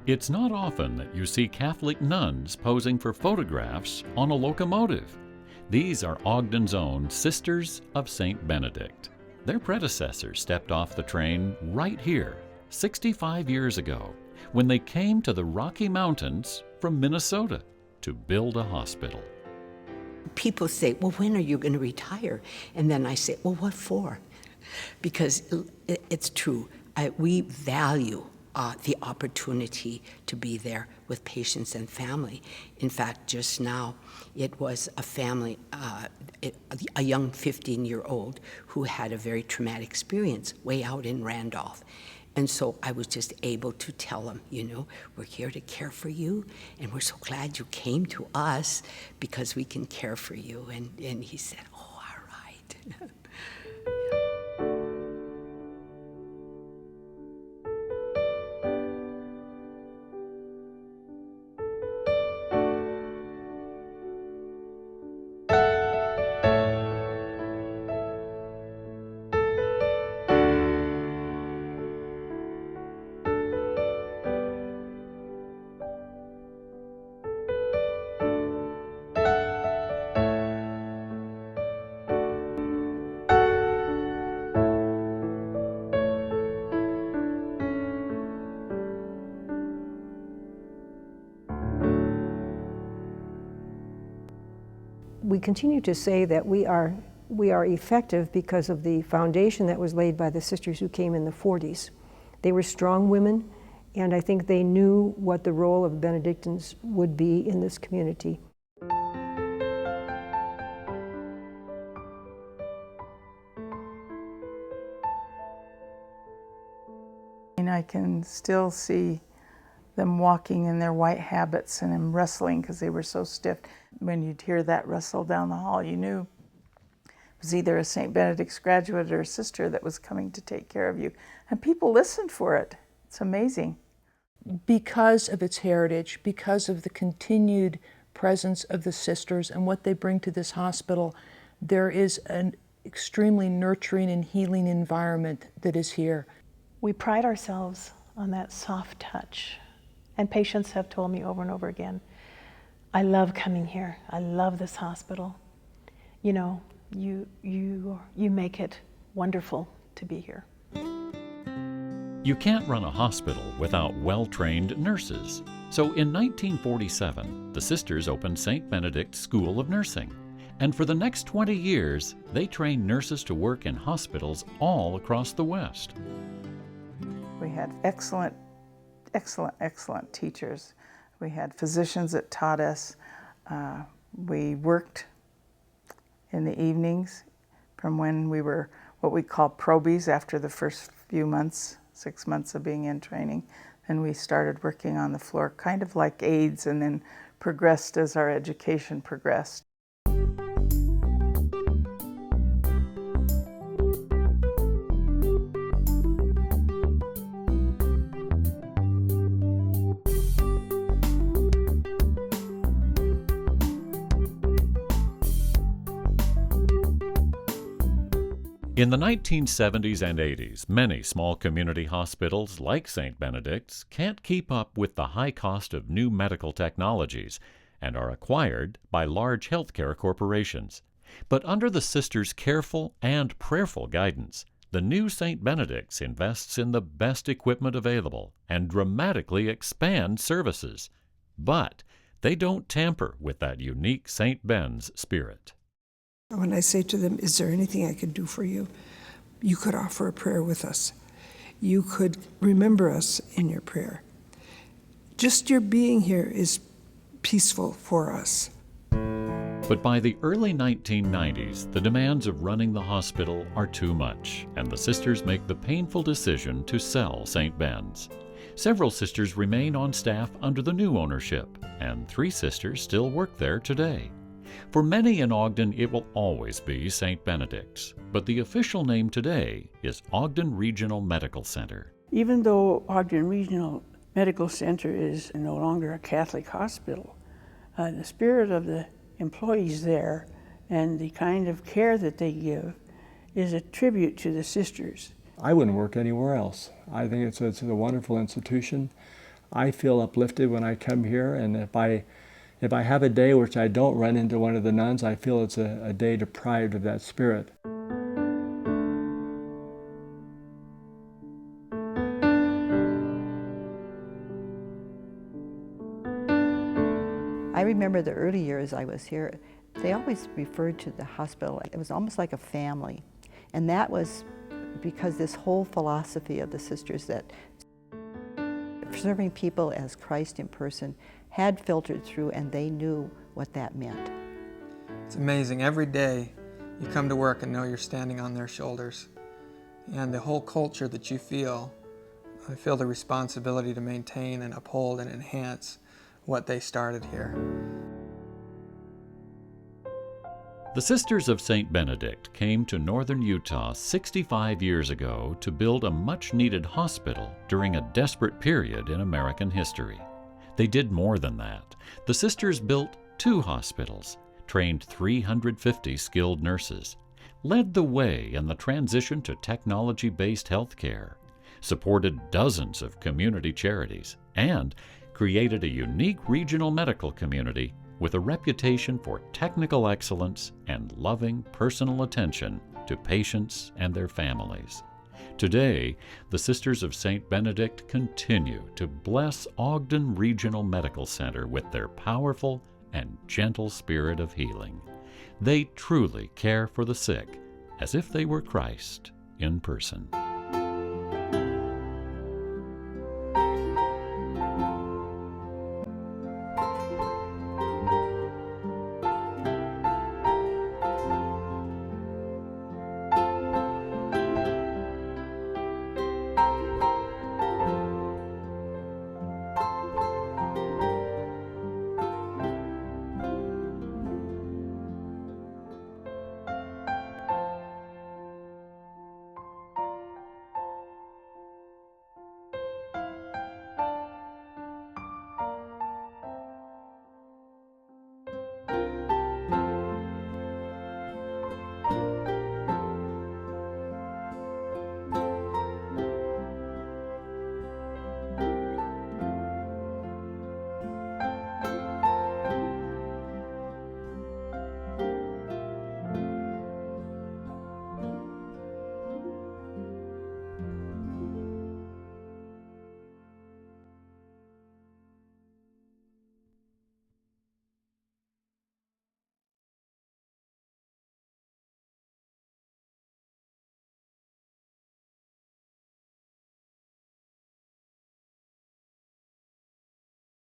It's not often that you see Catholic nuns posing for photographs on a locomotive. These are Ogden's own Sisters of St. Benedict. Their predecessors stepped off the train right here 65 years ago when they came to the Rocky Mountains from Minnesota to build a hospital. People say, well, when are you going to retire? And then I say, well, what for? Because it's true. We value the opportunity to be there with patients and family. In fact, just now, it was a family, a young 15-year-old who had a very traumatic experience way out in Randolph. And so I was just able to tell him, you know, we're here to care for you, and we're so glad you came to us because we can care for you. And he said, oh, all right. We continue to say that we are effective because of the foundation that was laid by the sisters who came in the 40s. They were strong women, and I think they knew what the role of Benedictines would be in this community. And I can still see them walking in their white habits and them wrestling because they were so stiff. When you'd hear that wrestle down the hall, you knew it was either a St. Benedict's graduate or a sister that was coming to take care of you. And people listened for it. It's amazing. Because of its heritage, because of the continued presence of the sisters and what they bring to this hospital, there is an extremely nurturing and healing environment that is here. We pride ourselves on that soft touch. And patients have told me over and over again, I love coming here. I love this hospital. You know, you make it wonderful to be here. You can't run a hospital without well-trained nurses. So in 1947, the sisters opened St. Benedict's School of Nursing. And for the next 20 years, they trained nurses to work in hospitals all across the West. We had excellent teachers. We had physicians that taught us. We worked in the evenings from when we were what we call probies after the first few months, 6 months of being in training. Then we started working on the floor, kind of like aides, and then progressed as our education progressed. In the 1970s and 80s, many small community hospitals like St. Benedict's can't keep up with the high cost of new medical technologies and are acquired by large healthcare corporations. But under the sisters' careful and prayerful guidance, the new St. Benedict's invests in the best equipment available and dramatically expands services. But they don't tamper with that unique St. Ben's spirit. When I say to them, is there anything I can do for you? You could offer a prayer with us. You could remember us in your prayer. Just your being here is peaceful for us. But by the early 1990s, the demands of running the hospital are too much, and the sisters make the painful decision to sell St. Ben's. Several sisters remain on staff under the new ownership, and 3 sisters still work there today. For many in Ogden, it will always be St. Benedict's, but the official name today is Ogden Regional Medical Center. Even though Ogden Regional Medical Center is no longer a Catholic hospital, the spirit of the employees there and the kind of care that they give is a tribute to the sisters. I wouldn't work anywhere else. I think it's a wonderful institution. I feel uplifted when I come here, and if I have a day which I don't run into one of the nuns, I feel it's a day deprived of that spirit. I remember the early years I was here, they always referred to the hospital, it was almost like a family. And that was because this whole philosophy of the sisters that serving people as Christ in person had filtered through, and they knew what that meant. It's amazing. Every day you come to work and know you're standing on their shoulders. And the whole culture that you feel, I feel the responsibility to maintain and uphold and enhance what they started here. The Sisters of St. Benedict came to northern Utah 65 years ago to build a much-needed hospital during a desperate period in American history. They did more than that. The sisters built 2 hospitals, trained 350 skilled nurses, led the way in the transition to technology-based healthcare, supported dozens of community charities, and created a unique regional medical community with a reputation for technical excellence and loving personal attention to patients and their families. Today, the Sisters of St. Benedict continue to bless Ogden Regional Medical Center with their powerful and gentle spirit of healing. They truly care for the sick as if they were Christ in person.